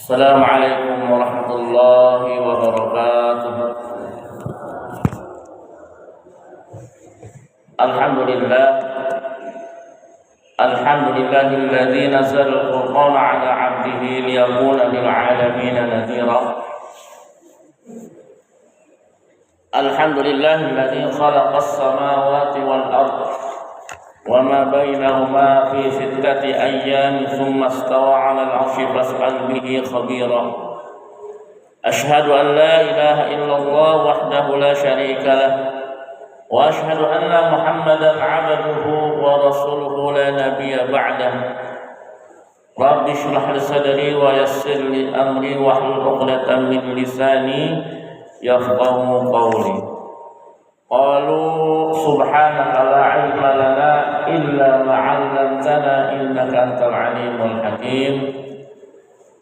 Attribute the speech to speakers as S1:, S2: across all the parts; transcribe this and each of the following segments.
S1: Assalamualaikum warahmatullahi wabarakatuh. Alhamdulillah Alhamdulillahilladzi nazzala al-Qur'ana 'ala 'abdihi liyakuna lil 'alamin nadhira. Alhamdulillahilladzi khalaqas samawati wal ardh wa ma bainahuma fi sittati ayyamin thumma istawa 'alal 'arsyi fas'al bihi khabira. Ashhadu an la ilaha illallah wahdahu la syarika lah wa ashhadu anna Muhammadan 'abduhu wa rasuluhu la nabiyya ba'dah. Rabbi shrah li sadri wa yassir li amri wahlul 'uqdatam min lisani yafqahu qawli. Qalu subhanaka la 'ilma lana illa ma 'allamtana innaka antal 'alimul hakim.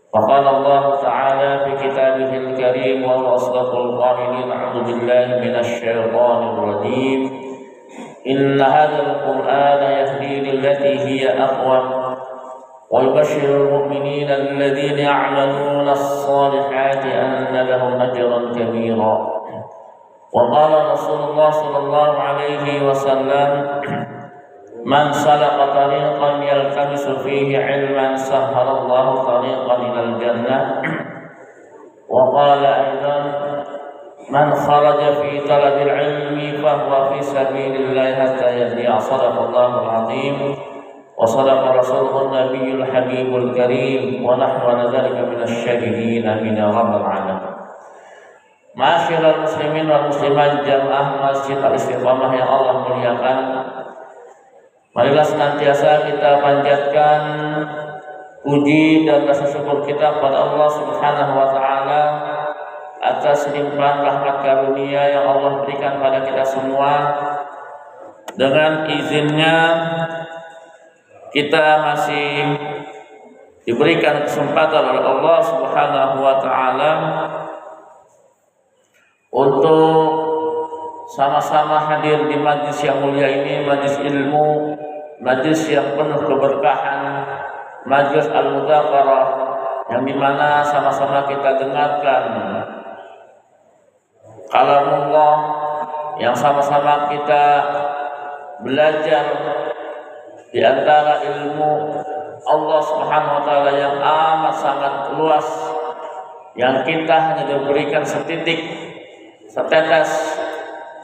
S1: Wa qala Allah ta'ala fi kitabihil karim wa asdaqul qa'ilin a'udzu billahi minasy syaithanir rajim. Inna hadzal qur'ana yahdi lillati hiya aqwam wa yubashshirul mu'minina alladhina ya'maluna as-salihati anna lahum ajran kabira. Wa qala Rasulullah sallallahu alaihi wasallam, man salaka tariqan yaltamisu fihi 'ilman sahhalallahu tariqan ilal jannah. Wa qala aidan, man kharaja fi talabil 'ilmi fahuwa fi sabilillah hatta yahdiya. Shadaqallahul 'azim wa shadaqa rasuluhun nabiyyul habibul karim wa nahnu ala dzalika minasy syahidin amin ya rabbal alamin. Ma'asyiral muslimin wal muslimat jamaah Masjid Al-Istiqamah yang Allah muliakan, marilah senantiasa kita panjatkan puji dan rasa syukur kita kepada Allah Subhanahu wa taala atas limpahan rahmat karunia yang Allah berikan pada kita semua. Dengan izinnya kita masih diberikan kesempatan oleh Allah Subhanahu wa taala untuk sama-sama hadir di majlis yang mulia ini, majlis ilmu, majlis yang penuh keberkahan, majlis al-mudzakarah, yang dimana sama-sama kita dengarkan kalamullah, yang sama-sama kita belajar di antara ilmu Allah Subhanahu wa taala yang amat sangat luas, yang kita hanya diberikan setetes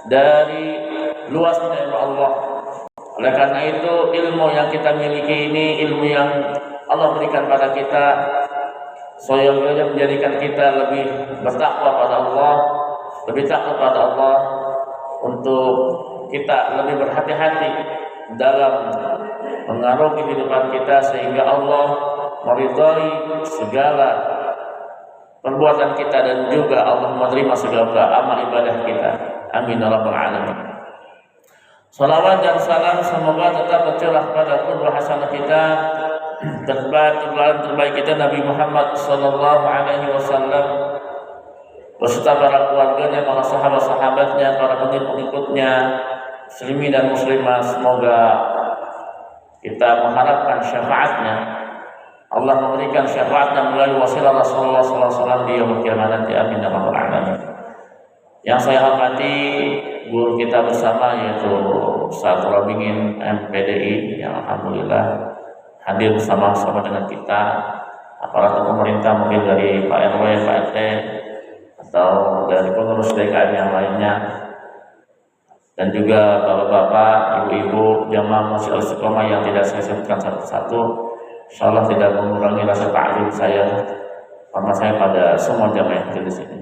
S1: dari luasnya ilmu Allah. Oleh karena itu, ilmu yang kita miliki ini ilmu yang Allah berikan pada kita, soalnya menjadikan kita lebih bertakwa pada Allah, lebih takut pada Allah, untuk kita lebih berhati-hati dalam mengarungi kehidupan kita sehingga Allah meridhai segala perbuatan kita dan juga Allah menerima segala amal ibadah kita. Amin ya rabbal alamin. Salawat dan salam semoga tetap tercurah pada qudwah hasanah kita, terbaik kita Nabi Muhammad sallallahu alaihi wasallam beserta para keluarganya, para sahabat-sahabatnya, para pengikut-pengikutnya, muslimin dan muslimah. Semoga kita mengharapkan syafaatnya, Allah memberikan syafaatnya melalui wasilah Rasulullah SAW di yaumul qiyamah nanti. Amin ya rabbal alamin. Yang saya hormati guru kita bersama, yaitu Ustaz Robingin MPDI, yang alhamdulillah hadir bersama-sama dengan kita, aparatur pemerintah mungkin dari Pak RW, Pak RT, atau dari pengurus DKM yang lainnya, dan juga bapak-bapak, ibu-ibu, jamaah Masjid Al-Istiqamah yang tidak saya sebutkan satu-satu. Insyaallah tidak mengurangi rasa ta'zim saya, karena saya pada semua jamaah yang di sini.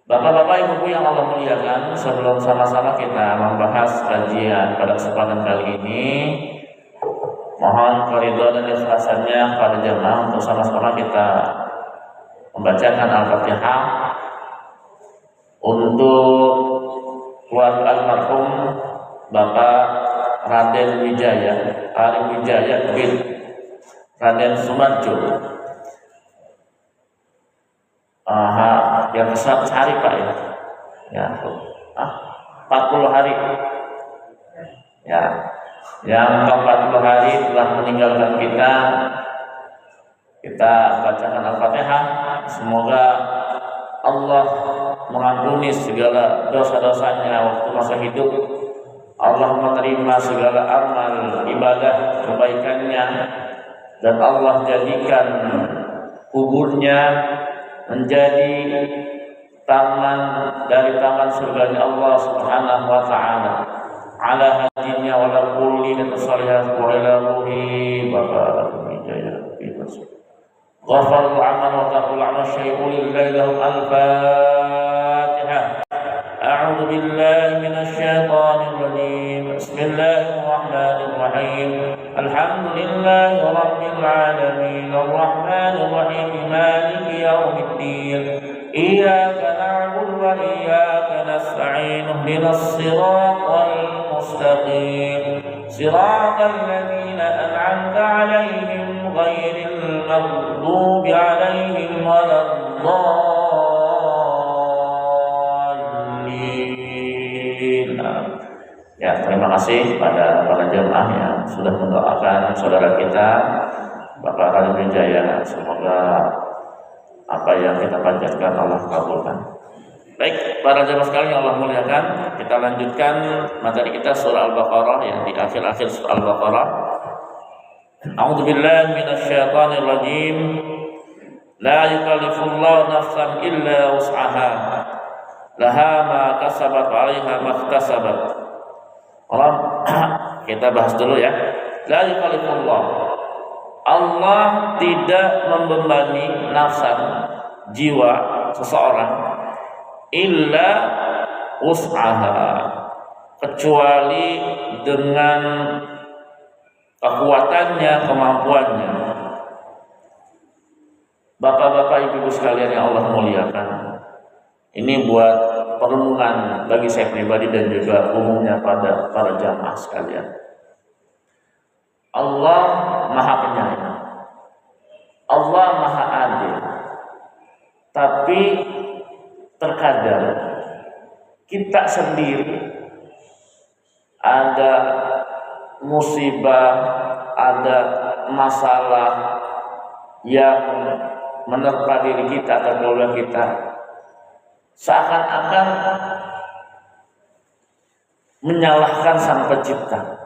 S1: Bapak-bapak, ibu-ibu yang Allah muliakan, sebelum sama-sama kita membahas kajian pada kesempatan kali ini, mohon keridhaan dan ikhlasannya pada jamaah untuk sama-sama kita membacakan Al-Fatihah untuk keluarga almarhum Bapak Raden Wijaya, Arif Wijaya bin Raden Sumarjo. Yang sehari Pak ya, 40 hari ya, yang 40 hari telah meninggalkan kita. Kita bacakan Al-Fatihah. Semoga Allah mengampuni segala dosa-dosanya waktu masa hidup. Allah menerima segala amal ibadah kebaikannya, dan Allah jadikan kuburnya menjadi taman dari taman surganya Allah Subhanahu wa taala. Ala hadinya wala kulli salihat wa ila ruhi bapak Wijaya غفر العمل وتقبل العمل الشيء لله لهم الفاتحة. أعوذ بالله من الشيطان الرجيم. بسم الله الرحمن الرحيم. الحمد لله رب العالمين الرحمن الرحيم مالك يوم الدين إياك نعبد وإياك نستعين اهدنا الصراط المستقيم صراط الذين أنعمت عليهم غير المغضوب عليهم ولا الضالين. Ya, terima kasih pada para jemaah yang sudah mendoakan saudara kita Bapak Khalid Wijaya. Semoga apa yang kita panjatkan Allah kabulkan. Baik, para jemaah sekalian yang Allah muliakan, kita lanjutkan materi kita surah Al-Baqarah yang di akhir-akhir surah Al-Baqarah. A'udzu billahi minasyaitonir rajim. La yukallifullahu nafsan illa wus'aha. Laha ma kasabat 'alaiha ma iktasabat. Kita bahas dulu ya. La yukallifullah. Allah tidak membebani nafsan, jiwa seseorang, illa wus'aha, kecuali dengan kekuatannya, kemampuannya. Bapak-bapak, ibu-ibu sekalian yang Allah muliakan, ini buat perenungan bagi saya pribadi dan juga umumnya pada para jamaah sekalian. Allah Maha Penyayang, Allah Maha Adil, tapi terkadang kita sendiri ada musibah, ada masalah yang menerpa diri kita atau keluarga kita, seakan-akan menyalahkan Sang Pencipta.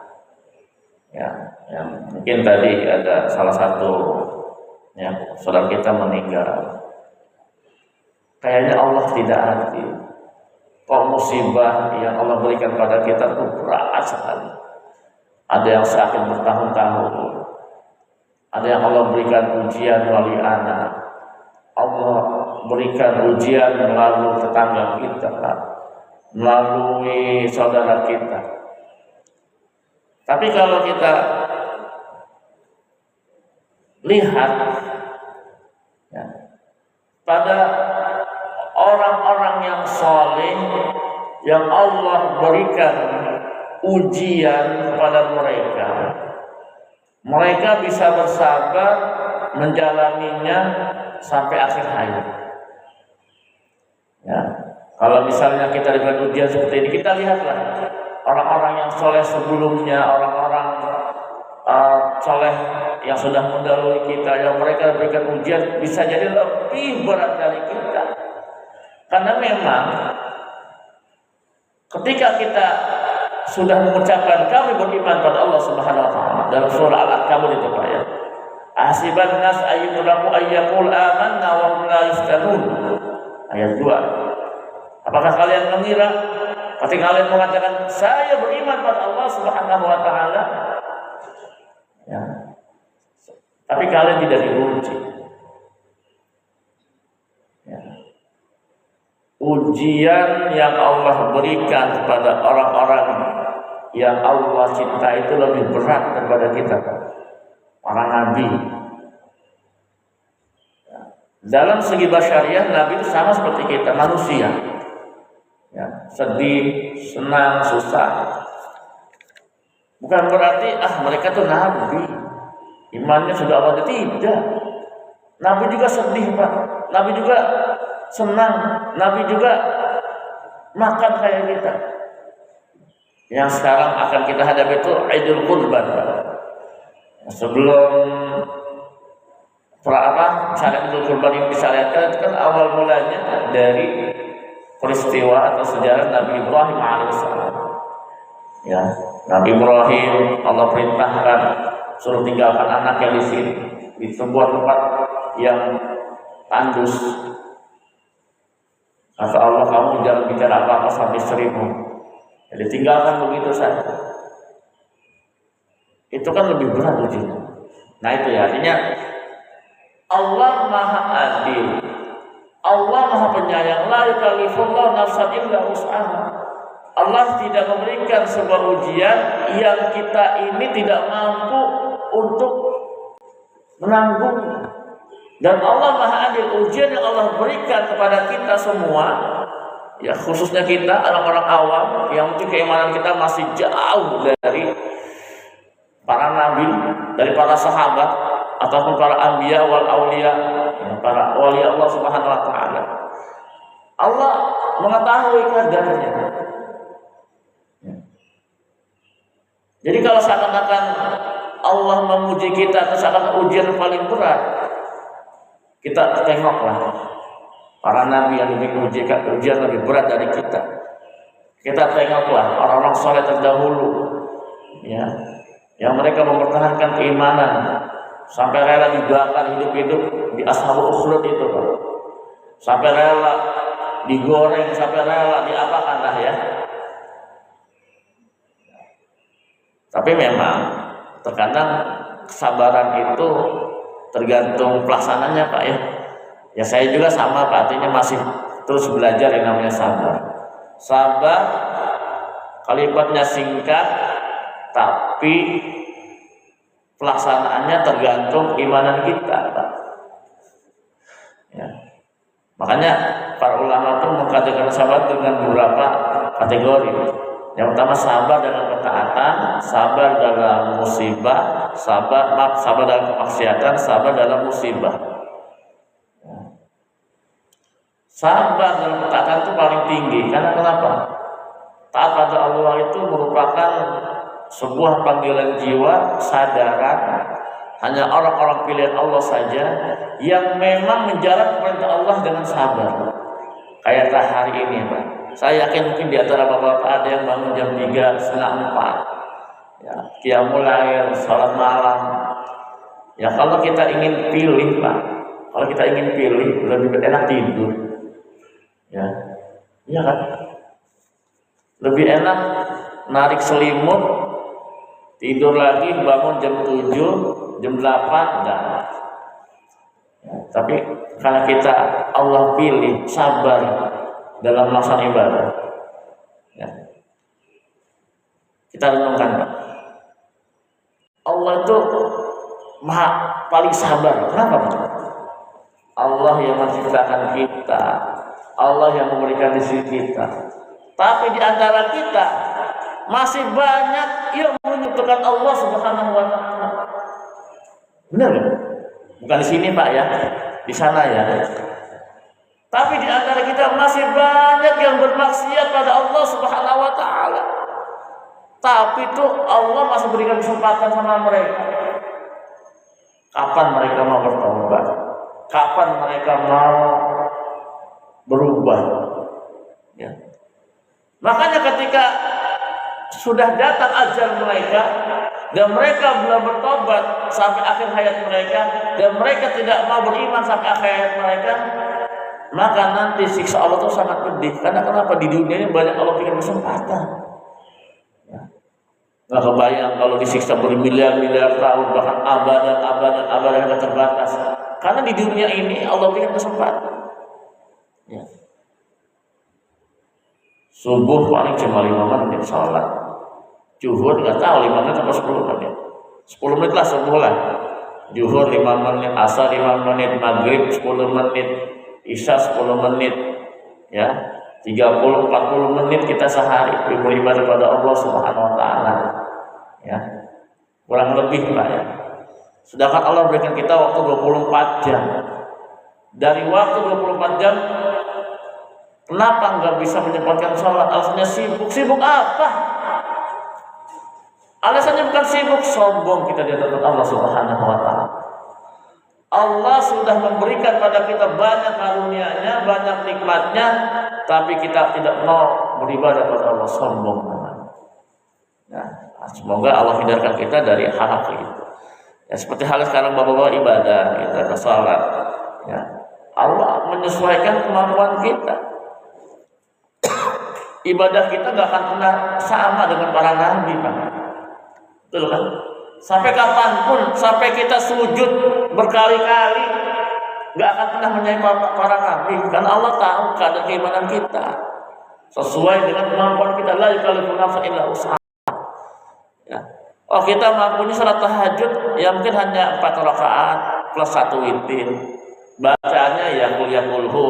S1: Ya, mungkin tadi ada salah satu ya, saudara kita meninggal. Kayaknya Allah tidak adil. Kok musibah yang Allah berikan pada kita itu berat sekali. Ada yang sakit bertahun-tahun. Ada yang Allah berikan ujian melalui anak. Allah berikan ujian melalui tetangga kita, melalui saudara kita. Tapi kalau kita lihat ya, pada orang-orang yang saleh yang Allah berikan ujian kepada mereka, mereka bisa bersabar menjalaninya sampai akhir hayat. Ya, kalau misalnya kita diberikan ujian seperti ini, kita lihatlah orang-orang yang soleh sebelumnya, orang-orang soleh yang sudah mendahului kita, yang mereka berikan ujian bisa jadi lebih berat dari kita. Karena memang ketika kita sudah mengucapkan kami beriman pada Allah Subhanahu wa taala dalam surah Al-Ankabut itu Pak ya. Hasiban nas ayyutraku ayyaqul amanna wa hum la yuftanun. Ayat 2. Apakah kalian mengira ketika kalian mengatakan saya beriman pada Allah Subhanahu wa taala, ya, tapi kalian tidak diuji. Ya. Ujian yang Allah berikan kepada orang-orang yang Allah cinta itu lebih berat daripada kita, para nabi. Ya. Dalam segi basyariah, nabi itu sama seperti kita, manusia. Ya, sedih, senang, susah. Bukan berarti mereka tuh nabi, imannya sudah Allah, tidak. Nabi juga sedih Pak, Nabi juga senang, Nabi juga makan kayak kita. Yang sekarang akan kita hadapi itu Idul Qurban. Sebelum syariat Idul Kurban yang disyariatkan itu kan awal mulanya dari peristiwa atau sejarah Nabi Ibrahim alaihissalam. Ya, Nabi Ibrahim Allah perintahkan suruh tinggalkan anaknya di sini, di sebuah tempat yang tandus. Kata Allah, kamu jangan bicara apa-apa sampai istrimu. Jadi tinggalkan begitu saja. Itu kan lebih berat ujiannya. Nah itu ya, artinya Allah Maha Adil, Allah Maha Penyayang. La yukallifullahu nafsan illa wus'aha. Allah tidak memberikan sebuah ujian yang kita ini tidak mampu untuk menanggung. Dan Allah Maha Adil, ujian yang Allah berikan kepada kita semua, ya khususnya kita orang-orang awam yang mungkin keimanan kita masih jauh dari para nabi, dari para sahabat ataupun para anbiya wal auliya, para wali Allah Subhanahu wa taala. Allah mengetahui kadarnya. Jadi kalau seakan-akan Allah memuji kita itu seakan ujian paling berat, kita tengoklah para nabi yang lebih ujian lebih berat dari kita. Kita tengoklah orang-orang saleh terdahulu, ya, yang mereka mempertahankan keimanan sampai rela dibakar hidup-hidup di Ashabul Ukhdud itu, Pak. Sampai rela digoreng, sampai rela diapakan lah ya. Tapi memang terkadang kesabaran itu tergantung pelaksananya, Pak ya. Ya saya juga sama, Pak, artinya masih terus belajar yang namanya sabar. Sabar kalimatnya singkat, tapi pelaksanaannya tergantung imanan kita, Pak. Ya. Makanya para ulama itu mengkategorikan sabar dengan beberapa kategori. Yang pertama sabar dalam ketaatan, sabar dalam musibah, sabar dalam kemaksiatan, sabar dalam musibah. Sabar dalam ketaatan itu paling tinggi. Karena kenapa? Taat pada Allah itu merupakan sebuah panggilan jiwa, kesadaran. Hanya orang-orang pilihan Allah saja yang memang menjalankan perintah Allah dengan sabar. Kayak hari ini, Pak. Saya yakin mungkin di antara bapak-bapak ada yang bangun jam 3, setengah 4. Ya, qiyamul lail, salat malam. Ya kalau kita ingin pilih, Pak. Kalau kita ingin pilih lebih enak tidur. Ya. Iya kan? Lebih enak narik selimut, tidur lagi, bangun jam 7, jam 8 enggak. Ya, tapi karena kita Allah pilih sabar dalam melaksanakan ibadah, ya. Kita renungkan, Pak. Allah itu paling sabar. Kenapa, Pak? Allah yang menciptakan kita, Allah yang memberikan rezeki kita. Tapi di antara kita masih banyak yang menyebutkan Allah Subhanahu wa taala. Benar ya? Bukan di sini, Pak ya. Di sana ya. Tapi di antara kita masih banyak yang bermaksiat pada Allah Subhanahu wa taala. Tapi itu Allah masih berikan kesempatan sama mereka. Kapan mereka mau bertobat? Kapan mereka mau berubah? Ya. Makanya ketika sudah datang ajal mereka dan mereka belum bertobat sampai akhir hayat mereka dan mereka tidak mau beriman sampai akhir hayat mereka, maka nanti siksa Allah itu sangat pedih. Karena kenapa? Di dunia ini banyak Allah berikan kesempatan. Ya. Nggak kebayang kalau disiksa bermiliar-miliar tahun, bahkan abadan yang terbatas. Karena di dunia ini Allah berikan kesempatan. Ya. Subuh paling cuma 5 menit sholat. Zuhur nggak tahu 5 menit atau 10 menit. 10 menit lah subuh lah. Zuhur 5 menit, asar 5 menit, maghrib 10 menit, isya 10 menit, ya 30-40 menit kita sehari beribadah pada Allah Subhanahu wa taala, ya kurang lebih, Pak ya. Sedangkan Allah berikan kita waktu 24 jam. Dari waktu 24 jam, kenapa nggak bisa menyempatkan sholat? Alasannya sibuk. Sibuk apa? Alasannya bukan sibuk, sombong kita di hadapan Allah Subhanahu wa taala. Allah sudah memberikan pada kita banyak karunia-Nya, banyak nikmat-Nya, tapi kita tidak mau beribadah kepada Allah, sombong. Ya, semoga Allah hindarkan kita dari hal-hal itu. Ya, seperti hal sekarang bapak-bapak ibadah, kita salat. Ya, Allah menyesuaikan kemampuan kita. Ibadah kita nggak akan pernah sama dengan para nabi, Pak. Betul kan? Sampai kapanpun, sampai kita sujud berkali-kali, nggak akan pernah menyaingi para nabi, karena Allah tahu kadar keimanan kita sesuai dengan kemampuan kita. La yukallifu nafsan illa wus'aha. Ya. Oh, kita mampunya salat tahajud, ya mungkin hanya 4 rakaat plus 1 witir. Bacanya ya qul ya qulhu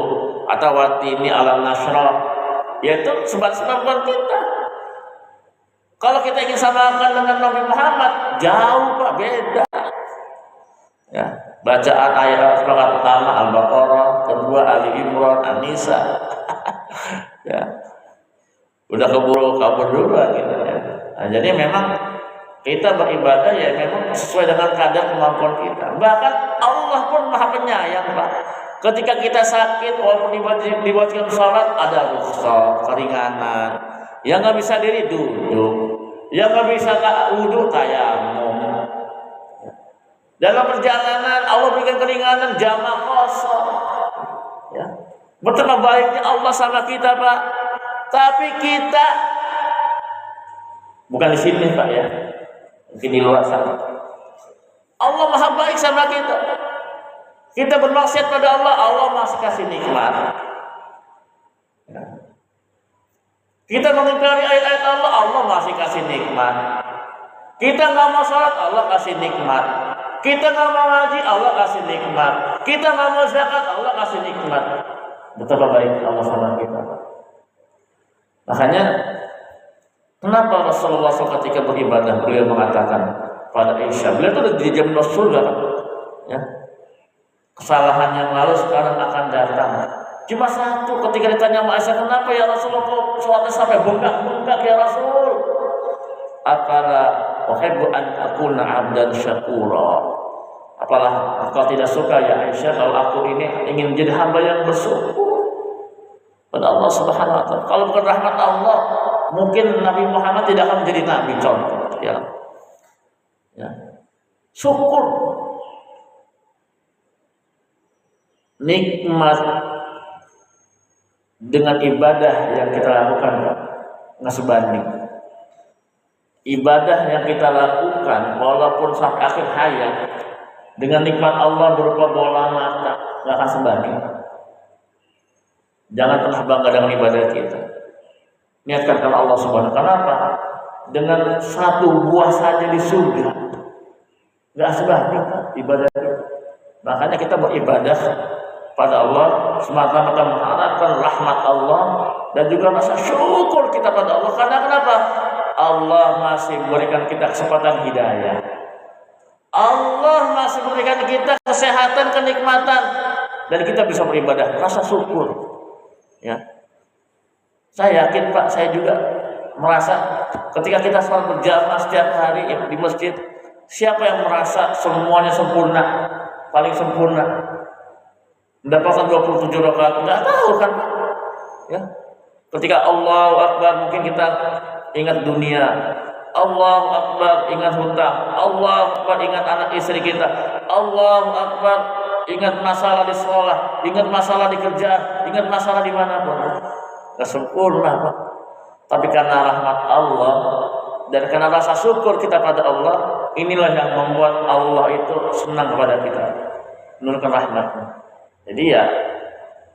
S1: atau watini alam nasrah. Yaitu sebab-sebab kita. Kalau kita ingin samakan dengan Nabi Muhammad, jauh Pak, beda. Ya, bacaan ayat surat pertama Al-Baqarah, kedua Ali Imran, An-Nisa. Ya. Udah kabur duluan gitu ya. Nah, jadi memang kita beribadah ya memang sesuai dengan kadar kemampuan kita. Bahkan Allah pun Maha Penyayang, Pak. Ketika kita sakit, walaupun diwajibkan sholat, ada rukhsah, keringanan. Yang nggak bisa diri duduk, yang nggak bisa wudhu tayamum. Dalam perjalanan Allah berikan keringanan, jamaah kosong. Ya. Betapa baiknya Allah sama kita, Pak. Tapi kita bukan di sini, Pak ya, mungkin di luar sana. Allah Maha baik sama kita. Kita bermaksiat pada Allah, Allah masih kasih nikmat. Ya. Kita mengingkari ayat-ayat Allah, Allah masih kasih nikmat. Kita nggak mau sholat, Allah kasih nikmat. Kita nggak mau ngaji, Allah kasih nikmat. Kita nggak mau zakat, Allah kasih nikmat. Betapa baik Allah sama kita. Makanya, kenapa Rasulullah SAW ketika beribadah beliau mengatakan pada Aisyah, beliau itu udah dijamin surga, ya. Kesalahan yang lalu sekarang akan datang. Cuma satu, ketika ditanya sama Aisyah, kenapa ya Rasulullah kok sholatnya sampai bengkak-bengkak ya Rasul? Apala uhibbu an akuna 'abdan syakura. Apalah engkau tidak suka ya Aisyah kalau aku ini ingin menjadi hamba yang bersyukur pada Allah Subhanahu wa taala. Kalau bukan rahmat Allah, mungkin Nabi Muhammad tidak akan menjadi nabi, contoh ya. Ya. Syukur. Nikmat dengan ibadah yang kita lakukan nggak sebanding. Ibadah yang kita lakukan walaupun sampai akhir hayat dengan nikmat Allah berupa bola mata nggak akan sebanding. Jangan pernah bangga dengan ibadah kita. Niatkan kalau Allah Subhanahu wa taala. Kenapa? Dengan satu buah saja di surga nggak sebanding ibadah kita. Makanya kita beribadah pada Allah semata-mata mengharapkan rahmat Allah dan juga rasa syukur kita pada Allah. Karena kenapa? Allah masih memberikan kita kesempatan hidayah. Allah masih memberikan kita kesehatan, kenikmatan, dan kita bisa beribadah. Rasa syukur. Ya. Saya yakin Pak, saya juga merasa ketika kita sholat berjamaah setiap hari di masjid, siapa yang merasa semuanya sempurna, paling sempurna? Mendapatkan 27 rakaat, enggak tahu kan? Ya. Ketika Allahu Akbar mungkin kita ingat dunia. Allahu Akbar ingat hutang. Allahu Akbar ingat anak istri kita. Allahu Akbar ingat masalah di sekolah, ingat masalah di kerjaan, ingat masalah di mana-mana. Enggak sempurna, Pak. Tapi karena rahmat Allah dan karena rasa syukur kita pada Allah, inilah yang membuat Allah itu senang kepada kita. Menurunkan rahmat-Nya. Jadi ya,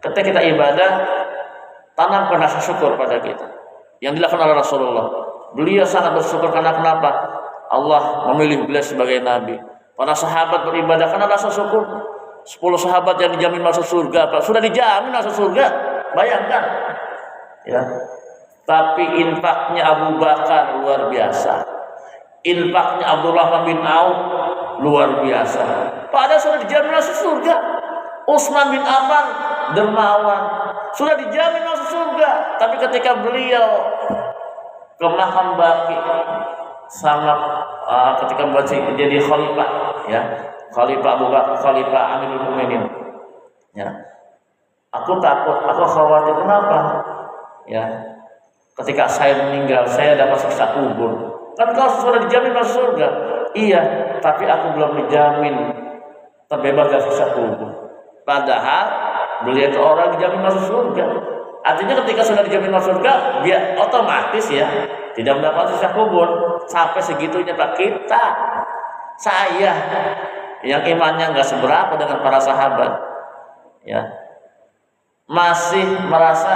S1: ketika kita ibadah, tanamkan rasa syukur pada kita. Yang dilakukan oleh Rasulullah. Beliau sangat bersyukur karena kenapa? Allah memilih beliau sebagai nabi. Para sahabat beribadah karena rasa syukur. 10 sahabat yang dijamin masuk surga, Pak. Sudah dijamin masuk surga. Bayangkan. Ya. Tapi infaknya Abu Bakar luar biasa. Infaknya Abdullah bin Auf luar biasa. Padahal sudah dijamin masuk surga. Utsman bin Affan dermawan, sudah dijamin masuk surga. Tapi ketika beliau ke makam Baqi sama ketika jadi khalifah, ya, Khalifah Abu Bakar, Khalifah Amirul Mukminin. Ya. Aku takut, aku khawatir. Kenapa? Ya. Ketika saya meninggal, saya dapat siksa kubur. Kan kau sudah dijamin masuk surga. Iya, tapi aku belum dijamin terbebas dari siksa kubur. Padahal beliau itu orang dijamin masuk surga. Artinya ketika sudah dijamin masuk surga, dia otomatis ya tidak mendapat siksa kubur. Sampai segitunya Pak, kita, saya yang imannya nggak seberapa dengan para sahabat, ya masih merasa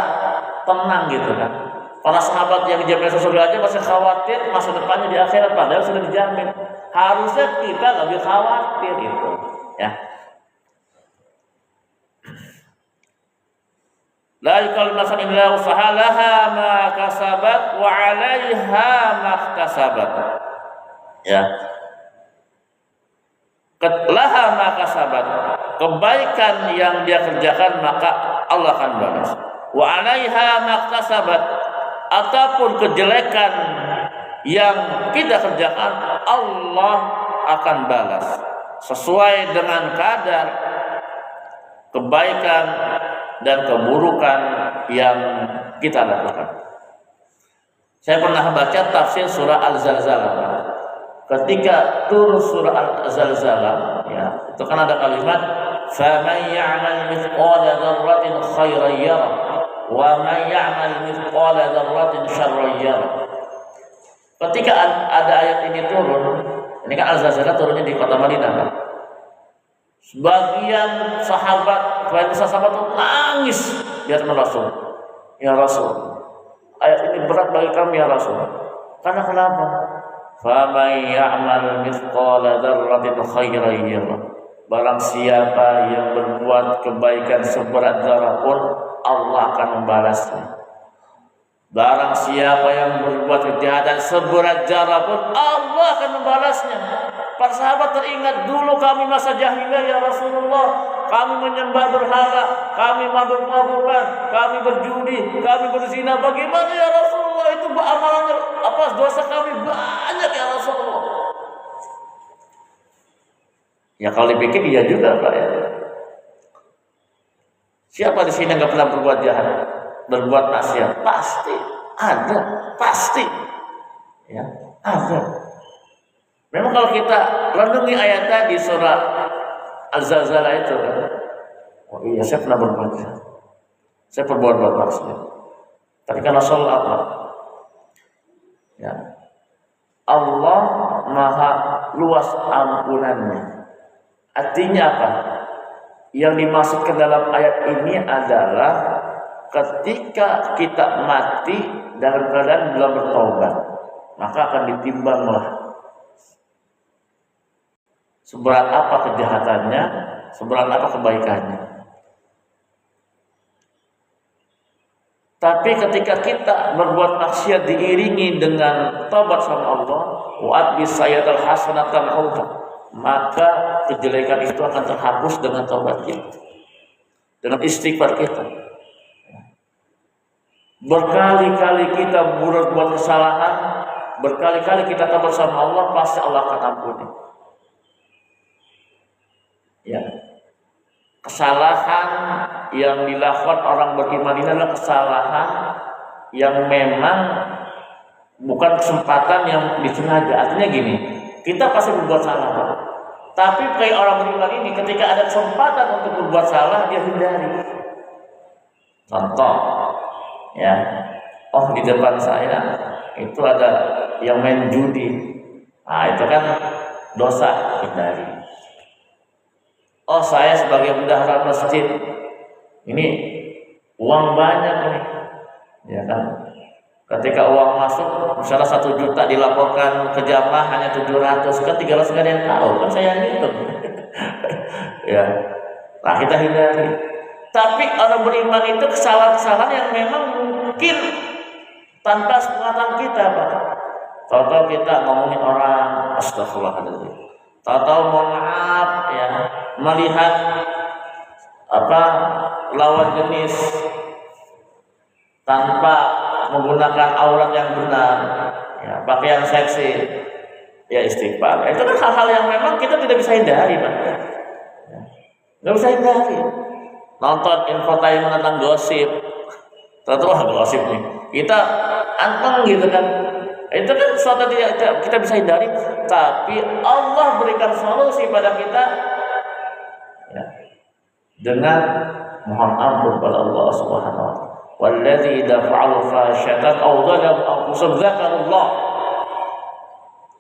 S1: tenang gitu kan. Para sahabat yang dijamin masuk surga aja masih khawatir masa depannya di akhirat, padahal sudah dijamin. Harusnya kita lebih khawatir itu, ya. La yukallimu nafsan illa wus'aha laha ma kasabat wa 'alaiha ma iktasabat. Ya. Laha ma kasabat. Kebaikan yang dia kerjakan maka Allah akan balas. Wa 'alaiha ma iktasabat. Ataupun kejelekan yang kita kerjakan Allah akan balas sesuai dengan kadar kebaikan dan keburukan yang kita lakukan. Saya pernah baca tafsir surah Al-Zalzalah. Ketika turun surah Al-Zalzalah, ya, itu kan ada kalimat faman ya'mal mithqala dzarratin khairan yarah wa man ya'mal mithqala dzarratin syarran yarah. Ketika ada ayat ini turun, ini kan Al-Zalzalah turunnya di kota Madinah, kan? Sebagian sahabat itu nangis di hadapan Rasul. Ya Rasul, ayat ini berat bagi kami ya Rasul. Karena kenapa? Faman ya'mal mithqala dzarratin khairan yarah. Barang siapa yang berbuat kebaikan seberat zarah pun Allah akan membalasnya. Barang siapa yang berbuat kejahatan seberat zarah pun Allah akan membalasnya. Para sahabat teringat, dulu kami masa jahiliyah ya Rasulullah, kami menyembah berhala, kami mabuk-mabukan, kami berjudi, kami berzina. Bagaimana ya Rasulullah, itu amalannya apa, dosa kami banyak ya Rasulullah. Ya kalau dipikir iya juga Pak ya. Siapa di sini nggak pernah berbuat jahat, berbuat maksiat? Pasti ada, pasti. Ya, ada. Memang kalau kita renungi ayat tadi surah Al-Zalzalah itu, oh iya saya pernah berbuat jahat, saya berbuat maksiat. Tapi kan Rasulullah apa? Ya, Allah Maha luas ampunannya. Artinya apa? Yang dimaksudkan dalam ayat ini adalah ketika kita mati dalam keadaan belum bertobat, maka akan ditimbanglah seberat apa kejahatannya, seberat apa kebaikannya. Tapi ketika kita berbuat maksiat diiringi dengan taubat sama Allah, wa'at bisayatal hasanatan Allah, maka kejelekan itu akan terhapus dengan taubat kita, dengan istighfar kita. Berkali-kali kita berbuat kesalahan, berkali-kali kita taubat sama Allah, pasti Allah akan ampuni. Ya, kesalahan yang dilakukan orang beriman ini adalah kesalahan yang memang bukan kesempatan yang disengaja. Artinya gini, kita pasti berbuat salah, Pak. Tapi kayak orang beriman ini, ketika ada kesempatan untuk berbuat salah, dia hindari. Contoh, ya, oh di depan saya itu ada yang main judi, nah itu kan dosa, hindari. Oh saya sebagai bendahara masjid, ini uang banyak nih, ya kan? Ketika uang masuk, misalnya 1 juta dilaporkan ke jamaah hanya 700, kan 300 nggak ada yang tahu, kan saya ngitung. Ya, nah kita hindari. Tapi orang beriman itu kesalahan-kesalahan yang memang mungkin tanpa sepengetahuan kita, Pak. Tahu-tahu kita ngomongin orang, astagfirullahaladzim. Tahu-tahu mohon maaf ya, melihat lawan jenis tanpa menggunakan aurat yang benar, ya, pakaian seksi, Ya istighfar. Itu kan hal-hal yang memang kita tidak bisa hindari, Pak. Nggak bisa hindari. Nonton infotainment tentang gosip, tentu gosip nih. Kita anteng gitu kan. Itu kan sesuatu tidak kita bisa hindari. Tapi Allah berikan solusi pada kita ya, dengan mohon ampun kepada Allah Subhanahu wa taala. Walladzi idza fa'alu fahsyatan aw dzalamu anfusahum dzakarullah.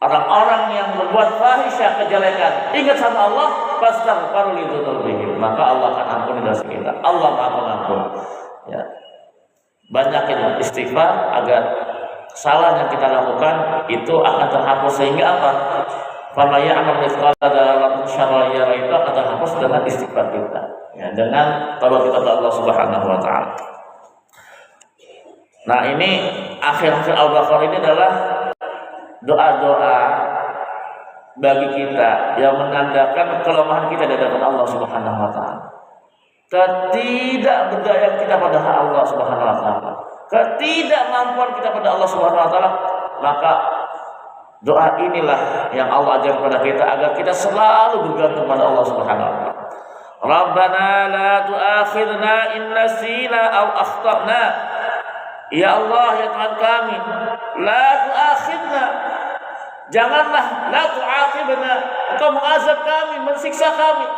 S1: Orang-orang yang berbuat fahisyah kejelekan ingat sama Allah, fastaghfiru li dzunubihim, maka Allah akan ampuni dosa kita. Allah Maha Pengampun. Ya. Banyakin istighfar agar kesalahan yang kita lakukan itu akan terhapus, sehingga apa? Fama ya'mal mithqala dzarratin syarran yarah, itu akan terhapus dengan istighfar kita. Ya, dengan taubat kita kepada Allah Subhanahu wa taala. Nah, ini akhir-akhir Al-Baqarah ini adalah doa-doa bagi kita yang menandakan kelemahan kita di hadapan Allah Subhanahu wa taala. Ketidakberdayaan kita pada Allah Subhanahu wa taala, ketidakmampuan kita pada Allah Subhanahu wa taala, maka doa inilah yang Allah ajarkan kepada kita agar kita selalu bergantung pada Allah Subhanahu wa taala. Rabbana la tu'akhidna in nasina aw akhtana. Ya Allah, ya Tuhan kami, la tu'akhidna, janganlah, la tu'akhidna, Engkau mengazab kami, mensiksa kami.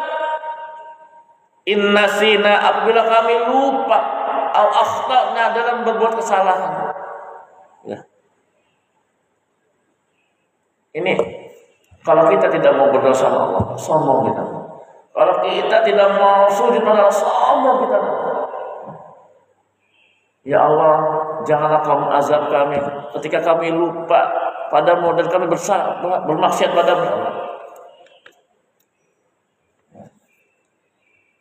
S1: In nasina, apabila kami lupa, aw akhtana, dalam berbuat kesalahan. Ya. Ini kalau kita tidak mau berdosa sama Allah, sombong kita. Kalau kita tidak mau sujud pada Allah, sombong kita. Ya Allah, janganlah Kau mengazab kami ketika kami lupa padamu dan kami bermaksiat padamu.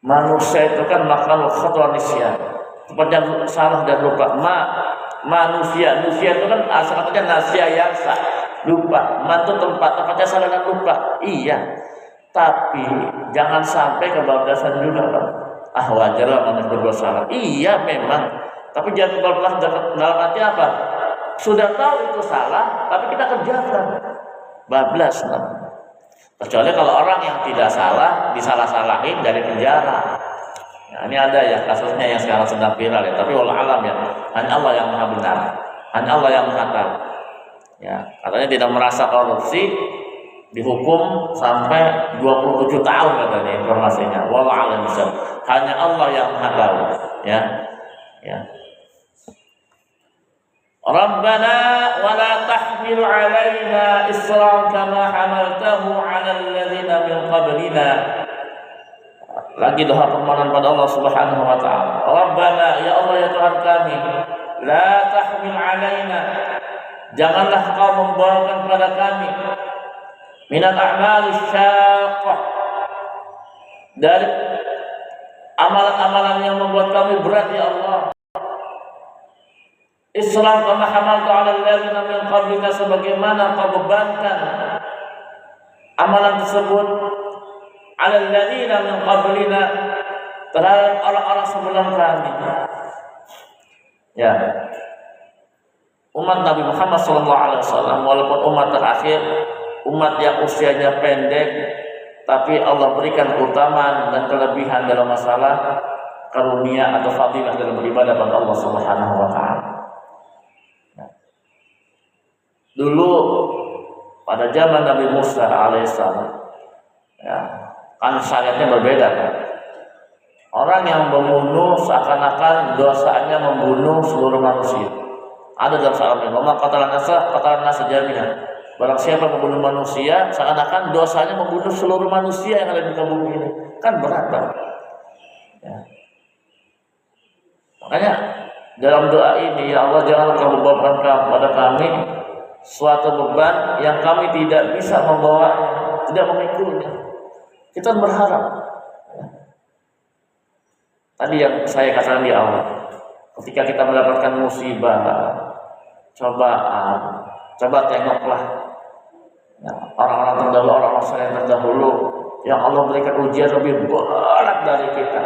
S1: Manusia itu kan makhluk khata' nisyan, tempatnya salah dan lupa. Manusia itu kan asal katanya nasya yang sah, lupa. Itu tempatnya salah dan lupa. Iya, tapi jangan sampai kebablasan juga, Pak. Wajarlah manusia berbuat salah. Iya memang. Tapi jangan kebablasan dalam arti apa? Sudah tahu itu salah, tapi kita kerjakan. Bablas namanya. Kecuali kalau orang yang tidak salah disalah-salahin dari penjara. Nah, ini ada ya kasusnya yang sekarang sedang viral ya. Tapi wallahu alam ya, hanya Allah yang maha benar, hanya Allah yang maha tahu. Ya, katanya tidak merasa korupsi dihukum sampai 27 tahun katanya informasinya. Wallahu alam bisa. Hanya Allah yang maha tahu. Ya, ya. Rabbana wa la tahmil 'alaina isran kama hamaltahu 'alal ladzina min qablina. Lagi doa permohonan pada Allah Subhanahu wa taala. Rabbana, ya Allah ya Tuhan kami, la tahmil 'alaina, janganlah Kau membawakan kepada kami minal a'mali syaqqah, dari amalan-amalan yang membuat kami berat ya Allah. Islam kama hamaltu 'alal ladzina min qablina, sebagaimana Kau bebankan amalan tersebut 'alal ladzina min qablina, terhadap orang-orang sebelum kami. Ya. Umat Nabi Muhammad SAW walaupun umat terakhir, umat yang usianya pendek, tapi Allah berikan keutamaan dan kelebihan dalam masalah karunia atau fadilah dalam beribadah kepada Allah Subhanahu wa taala. Dulu pada zaman Nabi Musa alaihissalam, ya, kan syariatnya berbeda kan. Orang yang membunuh seakan-akan dosanya membunuh seluruh manusia. Ada dalam syariat, "Wa qatalan nasa jami'an." Barang siapa membunuh manusia, seakan-akan dosanya membunuh seluruh manusia yang ada di muka bumi ini. Kan berat banget. Ya. Makanya dalam doa ini, ya Allah, janganlah Kau bebankan kepada kami suatu beban yang kami tidak bisa membawanya, tidak memikulnya. Kita berharap. Ya. Tadi yang saya katakan di awal, ketika kita mendapatkan musibah, cobaan, coba tengoklah ya, orang-orang terdahulu, orang-orang soleh terdahulu yang Allah berikan ujian lebih berat dari kita.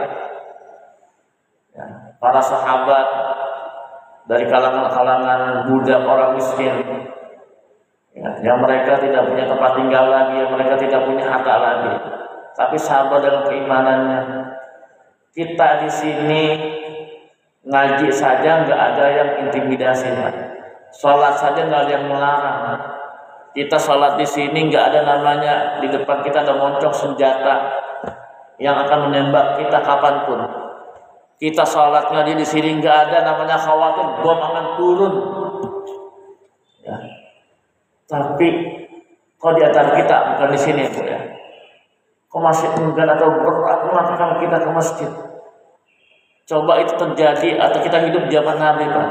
S1: Ya, para sahabat dari kalangan budak, orang miskin, Ya, yang mereka tidak punya tempat tinggal lagi, yang mereka tidak punya harta lagi, tapi sabar dengan keimanannya. Kita di sini ngaji saja nggak ada yang intimidasi, Pak. Sholat saja nggak ada yang melarang. Kita sholat di sini nggak ada namanya di depan kita ada moncong senjata yang akan menembak kita kapanpun. Kita sholat ngaji di sini nggak ada namanya khawatir bom akan turun. Ya. Tapi kok di antara kita bukan di sini, Bu ya. Kok masih enggan atau berat melangkahkan kita ke masjid? Coba itu terjadi atau kita hidup zaman Nabi, Pak.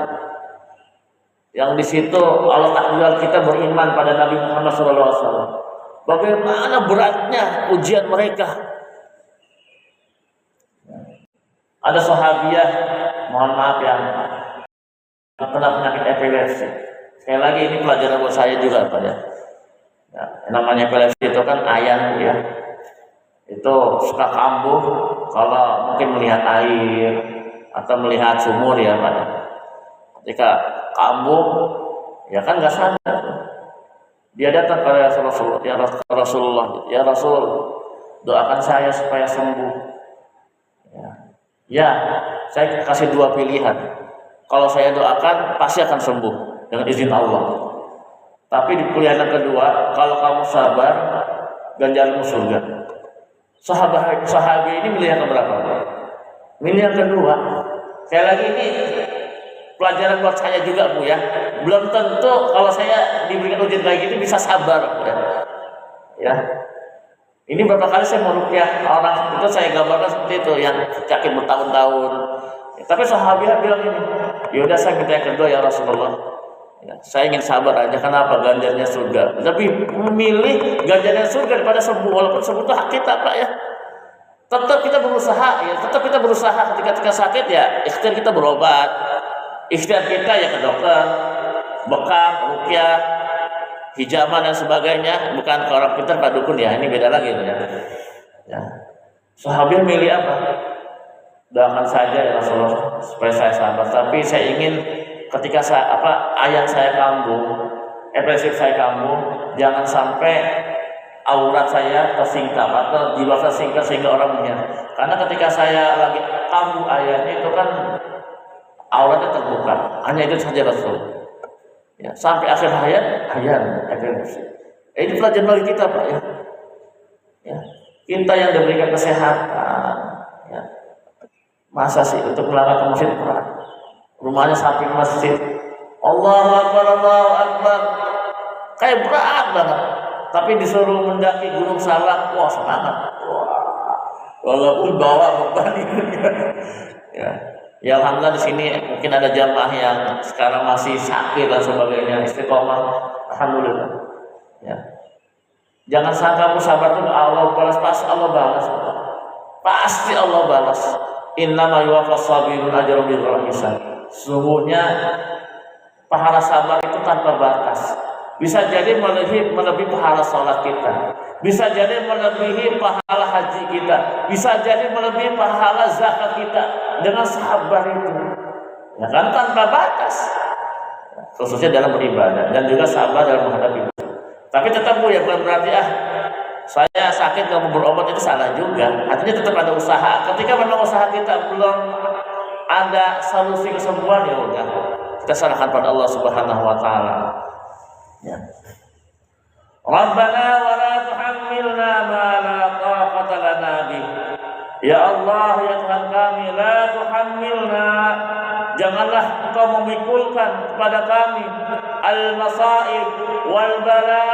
S1: Yang di situ Allah takdirkan kita beriman pada Nabi Muhammad SAW. Bagaimana beratnya ujian mereka? Ada sahabiah, mohon maaf yang kena penyakit epilepsi. Sekali lagi ini pelajaran buat saya juga, Pak ya. Ya, namanya epilepsi itu kan ayan, ya. Itu suka kambuh kalau mungkin melihat air atau melihat sumur, ya Pak. Ketika kambuh, ya kan nggak sadar. Dia datang kepada Rasulullah, ya Rasul, doakan saya supaya sembuh. Ya, saya kasih dua pilihan. Kalau saya doakan, pasti akan sembuh dengan izin Allah. Tapi di pilihan yang kedua, kalau kamu sabar, ganjaranmu surga. Sahabat ini milih yang keberapa? Milih yang kedua. Sekali lagi ini pelajaran buat saya juga, Bu ya. Belum tentu kalau saya diberikan ujian kayak gitu bisa sabar, Bu ya. Ya. Ini berapa kali saya meruqyah orang itu, saya gambarkan seperti itu yang sakit bertahun-tahun. Ya, tapi sahabat bilang ini, yaudah saya minta yang kedua ya Rasulullah. Ya, saya ingin sabar aja, kenapa? Ganjarnya surga. Lebih memilih ganjarnya surga daripada sembuh, walaupun sembuh itu hak kita, Pak ya. Tetap kita berusaha, ya. Tetap kita berusaha ketika sakit ya. Ikhtiar kita berobat, ikhtiar kita ya ke dokter, bekam, ruqyah, hijaman dan sebagainya, bukan ke orang pintar Pak dukun ya, ini beda lagi ya. Ya. Sahabat milih apa? Doakan saja ya Rasulullah supaya saya sabar. Tapi saya ingin ketika ayat saya kambuh, epilepsi saya kambuh, jangan sampai aurat saya tersingkap atau jiwa tersingkap sehingga orang melihat. Karena ketika saya lagi kambuh ayatnya itu kan auratnya terbuka, hanya itu saja Rasul. Ya, sampai akhir hayat epilepsi. Ini pelajaran bagi kita, Pak ya. Ya. Kita yang diberikan kesehatan, ya. Masa sih untuk melangkah ke masjid berat? Rumahnya samping masjid. Allahu Akbar, Allahu Akbar. Kayak berat banget. Tapi disuruh mendaki Gunung Salak, wah semangat. Wah. Walaupun bawa beban itu. Ya. Ya alhamdulillah di sini mungkin ada jamaah yang sekarang masih sakit dan sebagainya, istiqomah, alhamdulillah. Ya. Jangan sangka kamu sabar itu Allah balas, pasti Allah balas. Pasti Allah balas. Innama yuwaffas sabirun ajrahum bighairi hisab. Sesungguhnya pahala sabar itu tanpa batas. Bisa jadi melebihi pahala sholat kita, bisa jadi melebihi pahala haji kita, bisa jadi melebihi pahala zakat kita dengan sabar itu, ya kan, tanpa batas, khususnya dalam beribadah dan juga sabar dalam menghadapi. Tapi tetap, Bu ya, bukan berarti saya sakit kamu berobat itu salah juga. Artinya tetap ada usaha. Ketika memang usaha kita belum ada solusi kesembuhan, ya udah kita serahkan pada Allah Subhanahu Wa Taala. Ya. Rabbana wa la tuhammilna ma la taqata lana bih. Ya Allah, ya Tuhan kami, la tuhammilna, janganlah Engkau memikulkan kepada kami al-masaib wal bala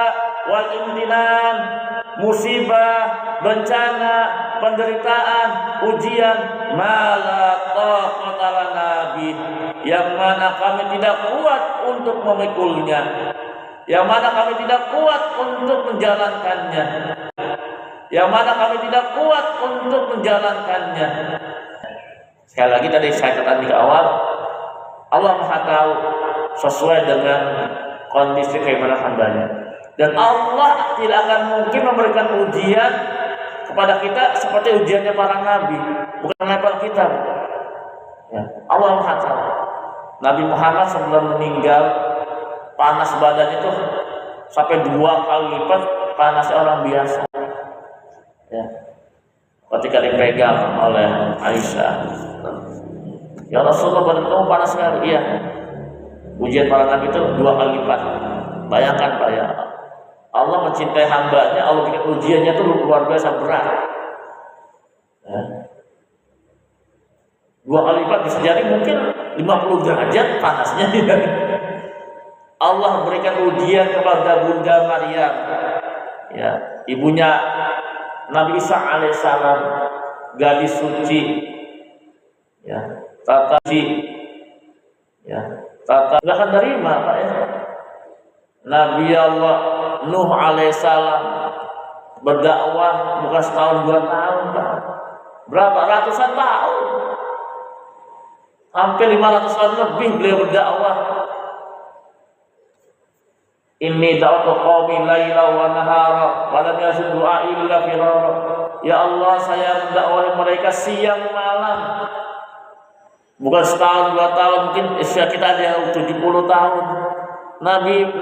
S1: wal imtinan, musibah, bencana, penderitaan, ujian, ma la taqata lana bih, yang mana kami tidak kuat untuk memikulnya, yang mana kami tidak kuat untuk menjalankannya, yang mana kami tidak kuat untuk menjalankannya. Sekali lagi tadi saya katakan di awal, Allah Maha tahu sesuai dengan kondisi keimanan hambanya, dan Allah tidak akan mungkin memberikan ujian kepada kita seperti ujiannya para nabi, bukan level kita. Ya, Allah Maha tahu. Nabi Muhammad sebelum meninggal, panas badannya itu sampai 2 kali lipat panasnya orang biasa. Ya. Ketika dipegang oleh Aisyah, ya Rasulullah, badan kamu panas sekali. Iya. Ujian para nabi itu 2 kali lipat. Bayangkan Pak ya, Allah mencintai hambanya, Allah bikin ujiannya itu luar biasa berat. Ya. 2 kali lipat, bisa jadi mungkin 50 derajat panasnya. Allah berikan ujian kepada Bunda Maryam, ya, ibunya Nabi Isa alaihissalam, gadis suci, ya, tata suci, ya, tata nggak akan terima Pak ya. Nabi Allah Nuh alaihissalam berdakwah bukan setahun 2 tahun Pak, berapa ratusan tahun, hampir 500 tahun lebih beliau berdakwah. Inni da'utu qaumi laila wa nahara wa lam yazid du'ai illa firara. Ya Allah, saya mendakwahi mereka siang malam. Bukan setahun 2 tahun, mungkin usia kita ada yang 70 tahun.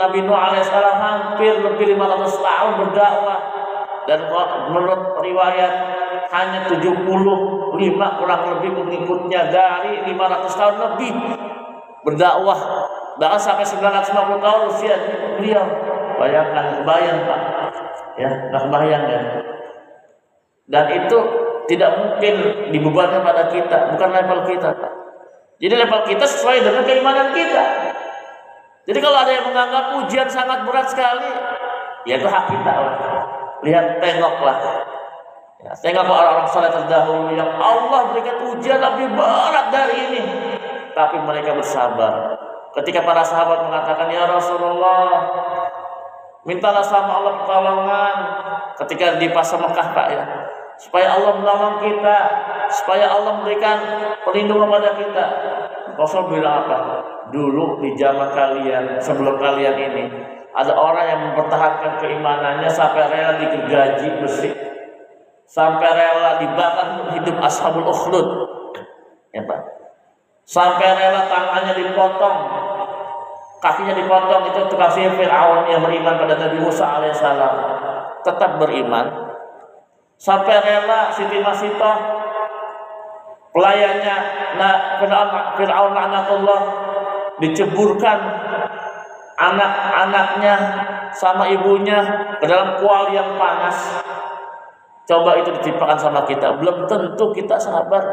S1: Nabi Nuh alaihissalam hampir lebih 500 tahun berdakwah, dan menurut riwayat hanya 75 kurang lebih pengikutnya dari 500 tahun lebih berdakwah. Bahkan sampai 950 tahun usia beliau. Bayangkan, kebayang Pak ya, nggak kebayang ya. Dan itu tidak mungkin dibebankan pada kita, bukan level kita Pak. Jadi level kita sesuai dengan keimanan kita. Jadi kalau ada yang menganggap ujian sangat berat sekali, ya itu hak kita lah. Lihat, tengoklah ya, tengok orang-orang saleh terdahulu yang Allah berikan ujian lebih berat dari ini, tapi mereka bersabar. Ketika para sahabat mengatakan, ya Rasulullah, mintalah sama Allah pertolongan, ketika di pasar Mekah Pak ya, supaya Allah menolong kita, supaya Allah memberikan perlindungan pada kita. Rasul bilang apa? Dulu di zaman kalian, sebelum kalian ini, ada orang yang mempertahankan keimanannya sampai rela digergaji besi, sampai rela dibakar hidup ashabul ukhdud, ya Pak, sampai rela tangannya dipotong, kakinya dipotong. Itu kasih Fir'aun yang beriman pada Nabi Musa alaihissalam, tetap beriman, sampai rela Siti Masitoh, pelayannya Fir'aun laknatullah, diceburkan anak-anaknya sama ibunya ke dalam kuali yang panas. Coba itu ditimpakan sama kita, belum tentu kita sabar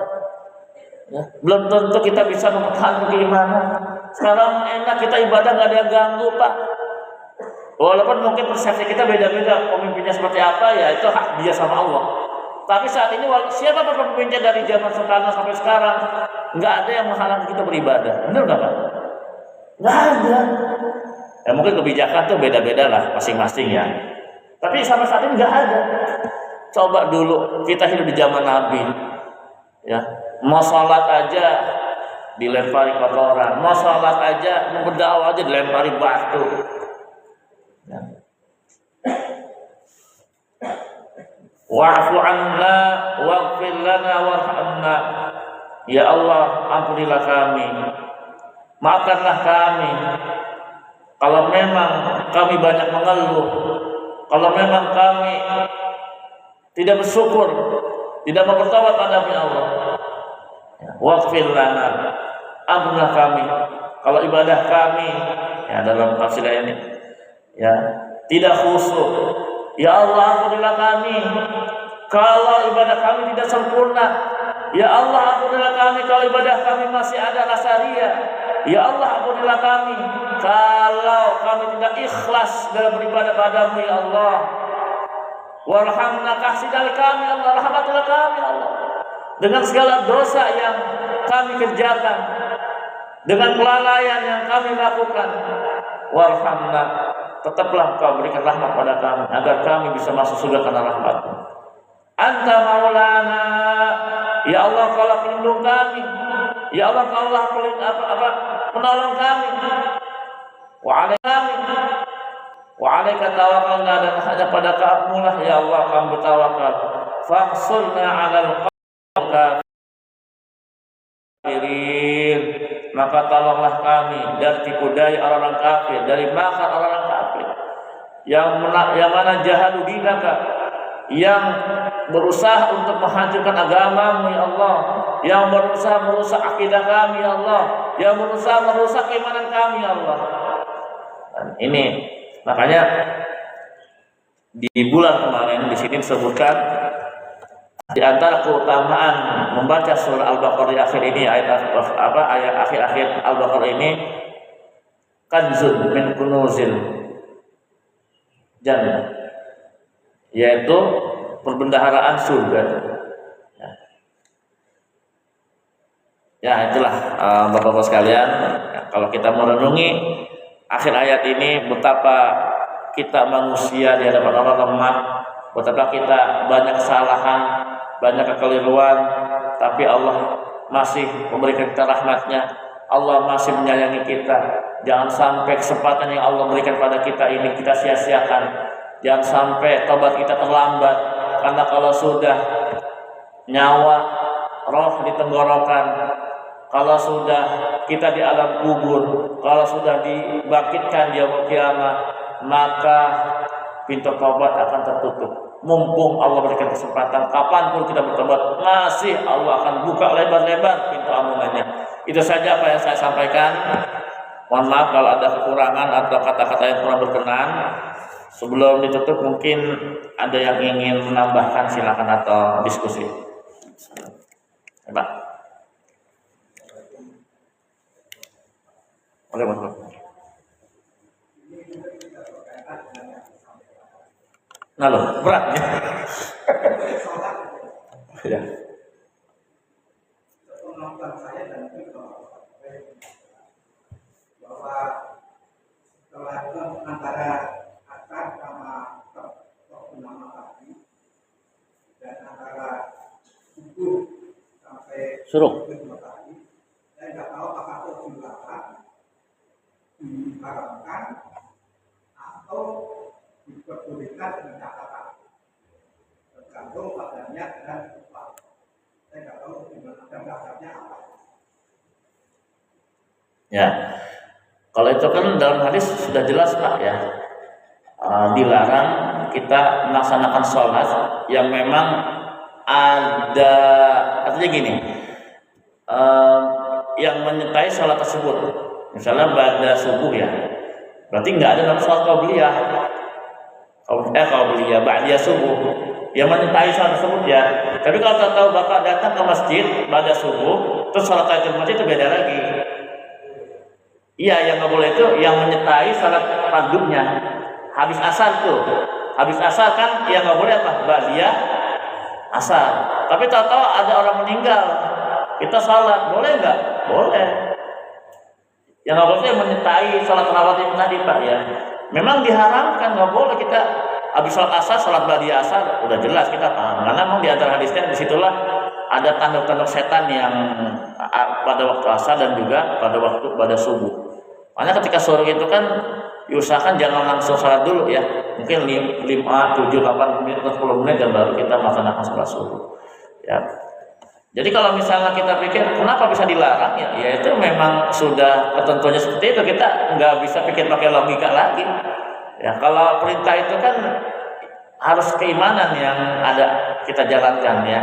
S1: ya, belum tentu kita bisa mempertahankan keimanan. Sekarang enak kita ibadah, nggak ada yang ganggu Pak. Walaupun mungkin persepsi kita beda-beda, pemimpinnya seperti apa ya itu hak dia sama Allah. Tapi saat ini siapa pemimpinnya dari zaman Soekarno sampai sekarang, nggak ada yang menghalangi kita beribadah. Benar nggak Pak? Nggak ada. Ya mungkin kebijakan tuh beda-beda lah masing-masing ya. Tapi sampai saat ini nggak ada. Coba dulu kita hidup di zaman Nabi, ya, mau sholat aja dilempari kotoran, mau sholat aja, mau berdakwah aja dilempari batu. Ya. Wa'fu anna waghfir lana warhamna. Ya Allah, ampunilah kami, maafkanlah kami. Kalau memang kami banyak mengeluh, kalau memang kami tidak bersyukur, tidak mau bertaubat padamu ya Allah, waghfir lana, ampunilah kami. Kalau ibadah kami ya dalam tafsir ini ya tidak khusyuk, ya Allah ampunilah kami. Kalau ibadah kami tidak sempurna, ya Allah ampunilah kami. Kalau ibadah kami masih ada rasa ria, ya Allah ampunilah kami. Kalau kami tidak ikhlas dalam beribadah padamu ya Allah, warhamna, kasih dari kami Allah, rahmatilah kami Allah, dengan segala dosa yang kami kerjakan, dengan kelalaian yang kami lakukan. Warhamna, tetaplah Engkau berikan rahmat pada kami agar kami bisa masuk surga karena rahmat-Mu. Anta maulana, ya Allah Kaulah pelindung kami, ya Allah Kaulah penolong kami. Wa alaika tawakkalna, dan hanya pada Kamu lah ya Allah kami bertawakal. Fansurna 'alal qaumil kafirin, maka tolonglah kami dari tipu daya orang-orang kafir, dari makar orang-orang kafir. yang mana jahadu dinaka, yang berusaha untuk menghancurkan agamamu ya Allah, yang berusaha merusak akidah kami ya Allah, yang berusaha merusak keimanan kami ya Allah. Dan ini makanya di bulan kemarin di sini disebutkan di antara keutamaan membaca surah Al-Baqarah di akhir ini, ayat akhir-akhir Al-Baqarah ini, kanzun min kunuzil jannah, yaitu perbendaharaan surga. Ya itulah Bapak-bapak sekalian, kalau kita merenungi akhir ayat ini, betapa kita manusia di hadapan Allah lemah, betapa kita banyak kesalahan, banyak kekeliruan, tapi Allah masih memberikan kita rahmatnya. Allah masih menyayangi kita. Jangan sampai kesempatan yang Allah berikan pada kita ini kita sia-siakan. Jangan sampai tobat kita terlambat, karena kalau sudah nyawa, roh di tenggorokan, kalau sudah kita di alam kubur, kalau sudah dibangkitkan di yaumul kiamah, maka pintu tobat akan tertutup. Mumpung Allah berikan kesempatan, kapanpun kita bertobat, masih Allah akan buka lebar-lebar pintu ampunannya. Itu saja apa yang saya sampaikan. Mohon maaf kalau ada kekurangan atau kata-kata yang kurang berkenan. Sebelum ditutup, mungkin ada yang ingin menambahkan, silakan, atau diskusi. Pak. Oke, Mas. Nah loh, berat ya. Ya.
S2: Bahwa setelah itu antara asar sama nama tadi dan antara subuh sampai
S1: Suruh.
S2: tadi, saya nggak tahu apakah itu diharamkan atau diperbolehkan dengan catatan tergantung pada niat dan upah. Saya nggak tahu gimana dan dasarnya apa.
S1: Ya, kalau itu kan dalam hadis sudah jelas Pak ya, dilarang kita melaksanakan sholat yang memang ada, artinya gini, yang menyertai sholat tersebut. Misalnya pada subuh ya, berarti nggak ada dalam sholat qabliyah. Qabliyah ba'diyah subuh yang menyertai sholat tersebut ya. Tapi kalau tahu Bapak datang ke masjid pada subuh, terus sholat tahiyatul masjid itu beda lagi. Iya, yang nggak boleh itu yang menyertai sholat fardunya. Habis asar tuh, habis asar kan yang nggak boleh apa? Ba'diyah asar. Tapi tahu-tahu ada orang meninggal, kita sholat boleh nggak? Boleh. Yang nggak boleh yang menyertai sholat rawatib tadi Pak ya. Memang diharamkan, nggak boleh kita habis sholat asar, sholat ba'diyah asar, udah jelas kita paham. Karena memang di antara hadisnya disitulah ada tanduk-tanduk setan yang pada waktu asar dan juga pada subuh. Makanya ketika sore itu kan diusahakan jangan langsung sholat dulu ya. Mungkin 5, 7, 8 menit atau 10 menit dan baru kita melaksanakan sholat subuh. Ya. Jadi kalau misalnya kita pikir kenapa bisa dilarang ya itu memang sudah ketentuannya seperti itu, kita nggak bisa pikir pakai logika lagi. Ya kalau perintah itu kan harus keimanan yang ada kita jalankan ya,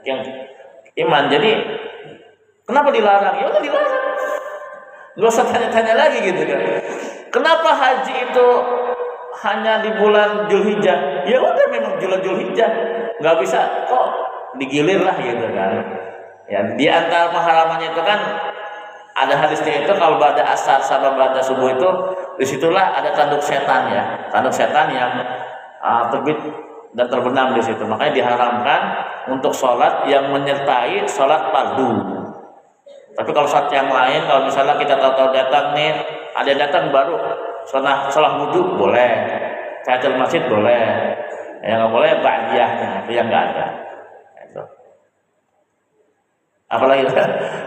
S1: yang iman. Jadi kenapa dilarang? Ya udah dilarang. Gak usah tanya-tanya lagi gitu kan. Kenapa haji itu hanya di bulan Zulhijjah? Ya udah memang bulan Zulhijjah. Nggak bisa kok digilir lah gitu kan. Ya di antara pengharamannya itu kan ada hadisnya itu kalau pada asar sama pada subuh itu disitulah ada tanduk setan ya. Tanduk setan yang terbit dan terbenam di situ. Makanya diharamkan untuk sholat yang menyertai sholat fardu. Tapi kalau saat yang lain, kalau misalnya kita tahu-tahu datang nih, ada datang baru sholat wudu boleh, tahiyatul masjid boleh, yang nggak boleh ba'diyahnya itu yang nggak ada. Itu. Apalagi,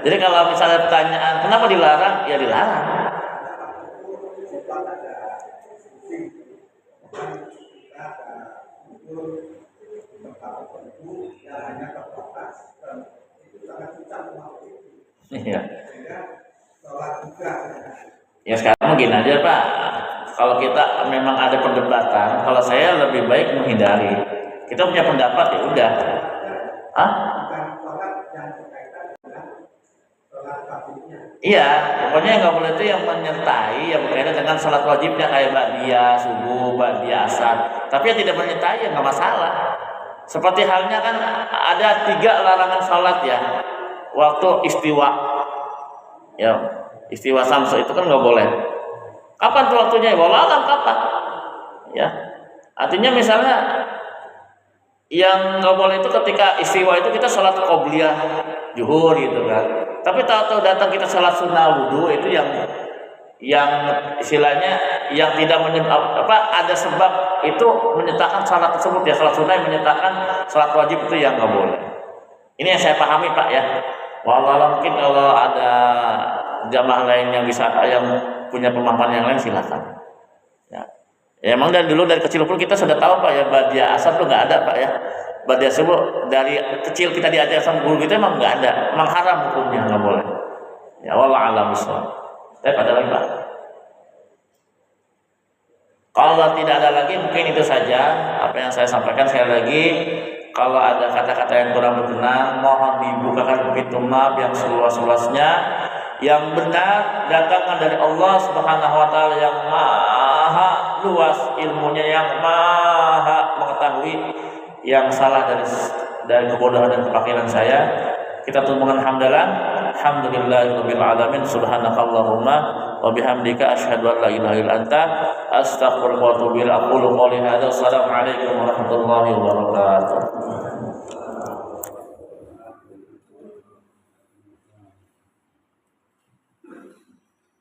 S1: jadi kalau misalnya pertanyaan kenapa dilarang, ya dilarang. Iya. Ya sekarang mungkin aja Pak, kalau kita memang ada perdebatan, kalau saya lebih baik menghindari. Kita punya pendapat ya udah.
S2: Bukan sholat yang berkaitan dengan sholat wajibnya.
S1: Iya, pokoknya nggak boleh itu yang menyertai yang berkaitan dengan sholat wajibnya kayak ba'diyah subuh, ba'diyah asar. Tapi yang tidak menyertai ya nggak masalah. Seperti halnya kan ada 3 larangan sholat ya. Waktu istiwa, ya istiwa samsu itu kan nggak boleh. Kapan tuh waktunya? Wallah alam kapan? Ya, artinya misalnya yang nggak boleh itu ketika istiwa itu kita sholat qobliyah zuhur gitu kan. Tapi tahu-tahu datang kita sholat sunnah wudhu itu yang istilahnya yang tidak ada sebab itu menyatakan sholat tersebut ya, sholat sunnah yang menyatakan sholat wajib itu yang nggak boleh. Ini yang saya pahami Pak ya. Walau mungkin kalau ada jamaah lain yang bisa yang punya pemahaman yang lain silakan. Ya. Ya emang dari dulu dari kecil pun kita sudah tahu Pak ya ba'diyah asar tuh nggak ada Pak ya. Ba'diyah subuh dari kecil kita diajar sama guru kita emang nggak ada, emang haram hukumnya nggak boleh. Ya wallahu a'lam bishawab. Ada lagi Pak? Kalau tidak ada lagi mungkin itu saja apa yang saya sampaikan. Sekali lagi kalau ada kata-kata yang kurang berkenan mohon dibukakan pintu maaf yang seluas-luasnya. Yang benar datangkan dari Allah Subhanahu wa taala yang maha luas ilmunya, yang maha mengetahui. Yang salah dari kebodohan dan kepakiran saya kita tumpahkan hamdalah. Alhamdulillahirabbil alamin. Subhanakallahumma wa bihamdika asyhadu an la ilaha illa anta astaghfiruka wa atubu ilaik. Aqulu qouli hadza. Assalamualaikum warahmatullahi wabarakatuh.